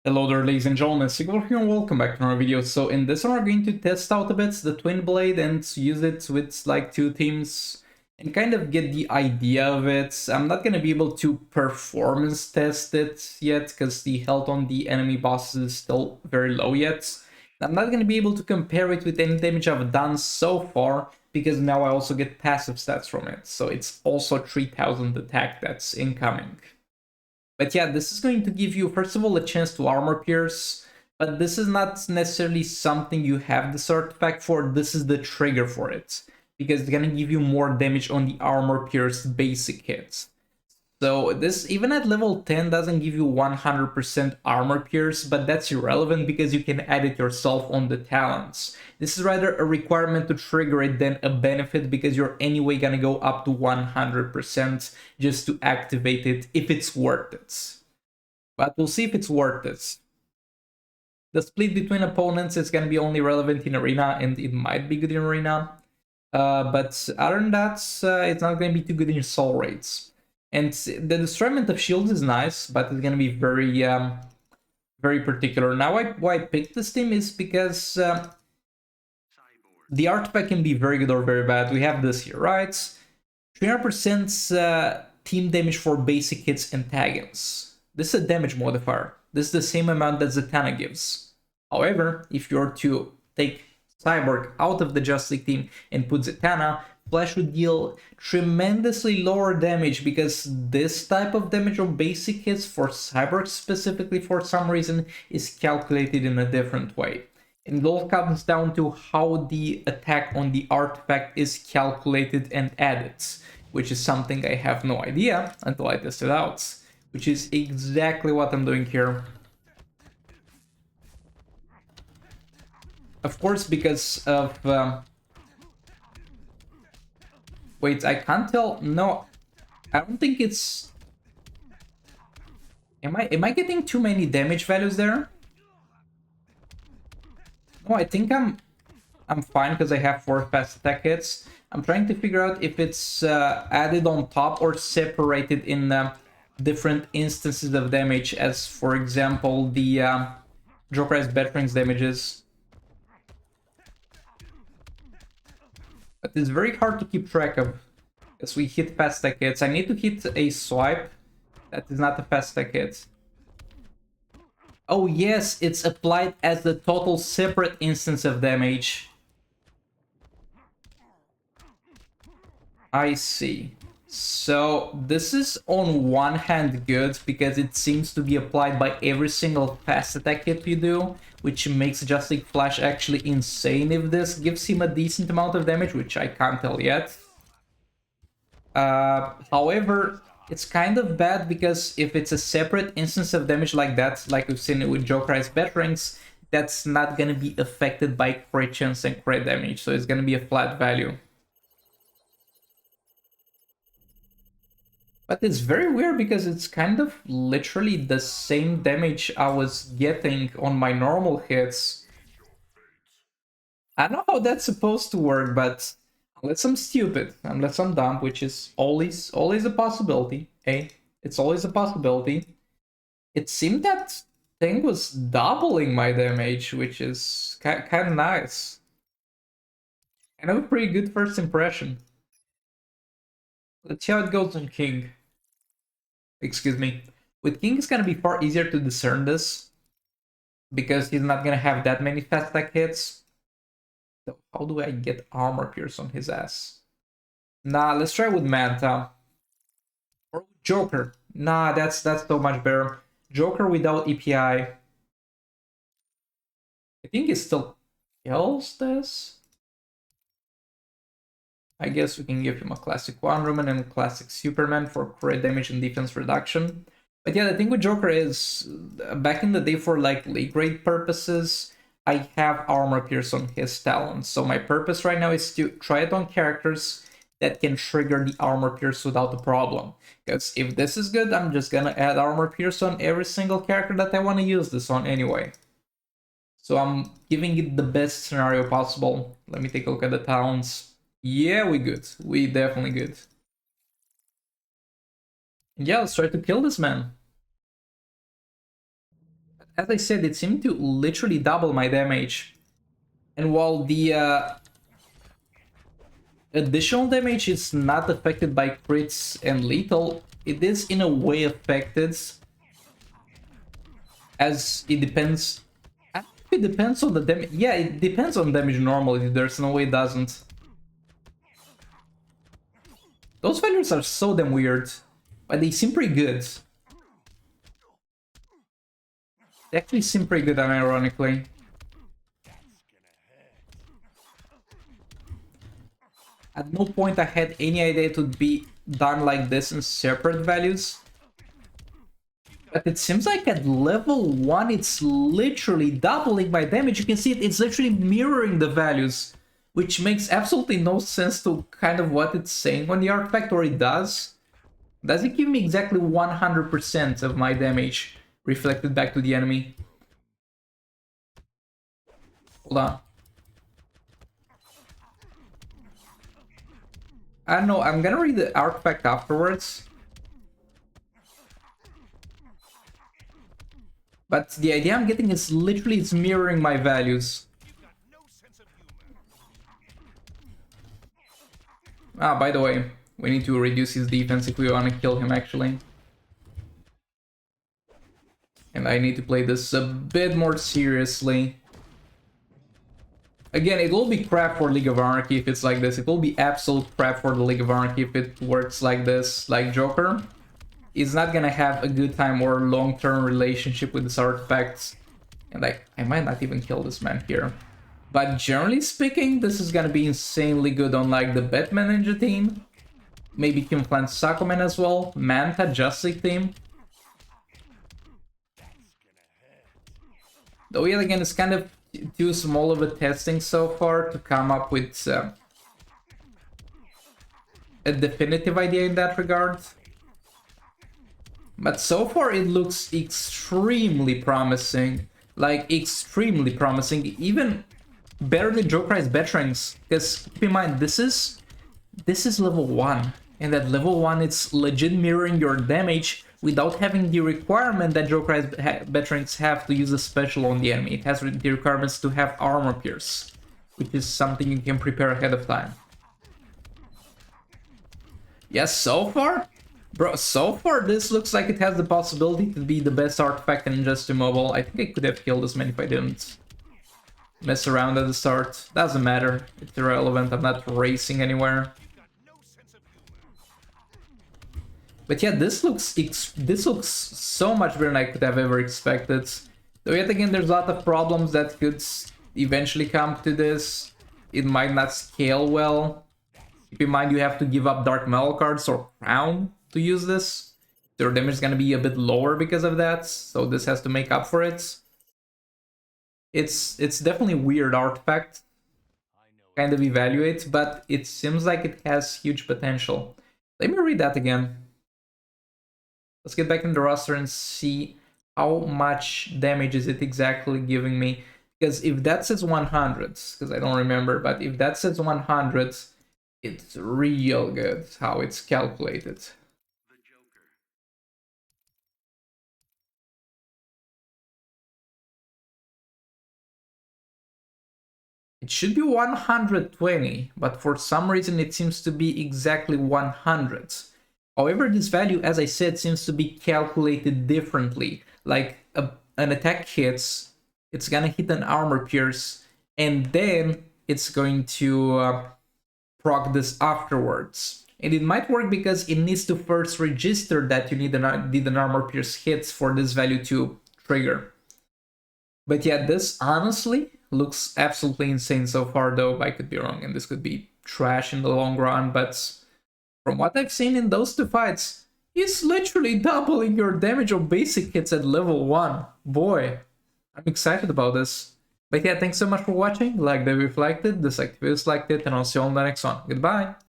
Hello there, ladies and gentlemen, Sigvor here and welcome back to another video. So in this one we're going to test out a bit the Twin Blade and use it with like two teams and kind of get the idea of it. I'm not going to be able to performance test it yet because the health on the enemy bosses is still very low yet. I'm not going to be able to compare it with any damage I've done so far because now I also get passive stats from it. So it's also 3000 attack that's incoming. But yeah, this is going to give you, first of all, a chance to armor pierce, but this is not necessarily something you have this artifact for. This is the trigger for it, because it's going to give you more damage on the armor pierce basic hits. So this, even at level 10, doesn't give you 100% armor pierce, but that's irrelevant because you can add it yourself on the talents. This is rather a requirement to trigger it than a benefit because you're anyway gonna go up to 100% just to activate it if it's worth it. But we'll see if it's worth it. The split between opponents is gonna be only relevant in Arena, and it might be good in Arena. But other than that, it's not gonna be too good in Soul Raids. And the destroyment of shields is nice, but it's gonna be very, very particular. Now, why I picked this team is because the artifact can be very good or very bad. We have this here, right? 300% team damage for basic hits and tag-ins. This is a damage modifier. This is the same amount that Zatanna gives. However, if you're to take Cyborg out of the Just League team and put Zatanna, Flash would deal tremendously lower damage because this type of damage on basic hits for Cyborg specifically for some reason is calculated in a different way. And it all comes down to how the attack on the artifact is calculated and added, which is something I have no idea until I test it out, which is exactly what I'm doing here. Of course, because of... Wait, I can't tell. No, I don't think it's... Am I getting too many damage values there? No, I think I'm fine because I have 4 fast attack hits. I'm trying to figure out if it's added on top or separated in different instances of damage, as for example the Jokerized Veterans damages. But it's very hard to keep track of as we hit fast attack hits. I need to hit a swipe. That is not a fast attack hit. Oh yes, it's applied as the total separate instance of damage. I see. So this is on one hand good because it seems to be applied by every single fast attack hit you do, which makes Just League Flash actually insane if this gives him a decent amount of damage, which I can't tell yet. However, it's kind of bad because if it's a separate instance of damage like that, like we've seen it with Jokerized Veterans, that's not going to be affected by crit chance and crit damage, so it's going to be a flat value. But it's very weird because it's kind of literally the same damage I was getting on my normal hits. I don't know how that's supposed to work, but unless I'm stupid, unless I'm dumb, which is always a possibility, eh? It's always a possibility. It seemed that thing was doubling my damage, which is kind of nice. And a pretty good first impression. Let's see how it goes on King. Excuse me. With King, it's gonna be far easier to discern this because he's not gonna have that many fast attack hits. So how do I get armor pierce on his ass? Nah, let's try with Manta. Or Joker. Nah, that's so much better. Joker without EPI. I think it still kills this. I guess we can give him a classic Wonder Woman and a classic Superman for crit damage and defense reduction. But yeah, the thing with Joker is, back in the day for like league raid purposes, I have armor pierce on his talents. So my purpose right now is to try it on characters that can trigger the armor pierce without a problem. Because if this is good, I'm just gonna add armor pierce on every single character that I want to use this on anyway. So I'm giving it the best scenario possible. Let me take a look at the talents. Yeah, we good. We definitely good. Yeah, let's try to kill this man. as I said, it seemed to literally double my damage. And while the additional damage is not affected by crits and lethal, it is in a way affected, as it depends. I think it depends on the damage. Yeah, it depends on damage normally. There's no way it doesn't. Those values are so damn weird, but they seem pretty good. They actually seem pretty good, unironically. At no point I had any idea it would be done like this in separate values. But it seems like at level 1 it's literally doubling my damage. You can see it's literally mirroring the values, which makes absolutely no sense to kind of what it's saying on the artifact, or it does. Does it give me exactly 100% of my damage reflected back to the enemy? Hold on. I don't know, I'm gonna read the artifact afterwards. But the idea I'm getting is literally it's mirroring my values. Ah, by the way, we need to reduce his defense if we want to kill him, actually. And I need to play this a bit more seriously. Again, it will be crap for League of Anarchy if it's like this. It will be absolute crap for the League of Anarchy if it works like this. Like Joker is not gonna have a good time or long-term relationship with this artifact. And I might not even kill this man here. But generally speaking, this is gonna be insanely good on like the Batman Ninja team. Maybe Kim Flint's Sako Man as well. Manta Justice team. Though yet again, it's kind of too small of a testing so far to come up with a definitive idea in that regard. But so far it looks extremely promising. Like, extremely promising. Even better than Joker's Veterans. Because keep in mind, this is level 1. And at level 1 it's legit mirroring your damage without having the requirement that Joker's Veterans have to use a special on the enemy. It has the requirements to have armor pierce, which is something you can prepare ahead of time. Yes, so far? Bro, so far this looks like it has the possibility to be the best artifact in Injustice Mobile. I think I could have killed this man if I didn't mess around at the start. Doesn't matter, it's irrelevant, I'm not racing anywhere. But yeah, this looks so much better than I could have ever expected. Though yet again, there's a lot of problems that could eventually come to this. It might not scale well. Keep in mind you have to give up Dark Metal cards or Crown to use this. Their damage is gonna be a bit lower because of that, so this has to make up for it. It's definitely a weird artifact. Kind of evaluate, but it seems like it has huge potential. Let me read that again. Let's get back in the roster and see how much damage is it exactly giving me. Because if that says 100, because I don't remember, but if that says 100, it's real good how it's calculated. It should be 120, but for some reason it seems to be exactly 100. However, this value, as I said, seems to be calculated differently. Like, an attack hits, it's gonna hit an armor pierce, and then it's going to proc this afterwards. And it might work because it needs to first register that you need an armor pierce hits for this value to trigger. But yeah, this honestly looks absolutely insane so far, though I could be wrong, and this could be trash in the long run, but from what I've seen in those two fights, he's literally doubling your damage on basic hits at level 1. Boy, I'm excited about this. But yeah, thanks so much for watching. Like the reflected, disliked if you disliked it, and I'll see you on the next one. Goodbye!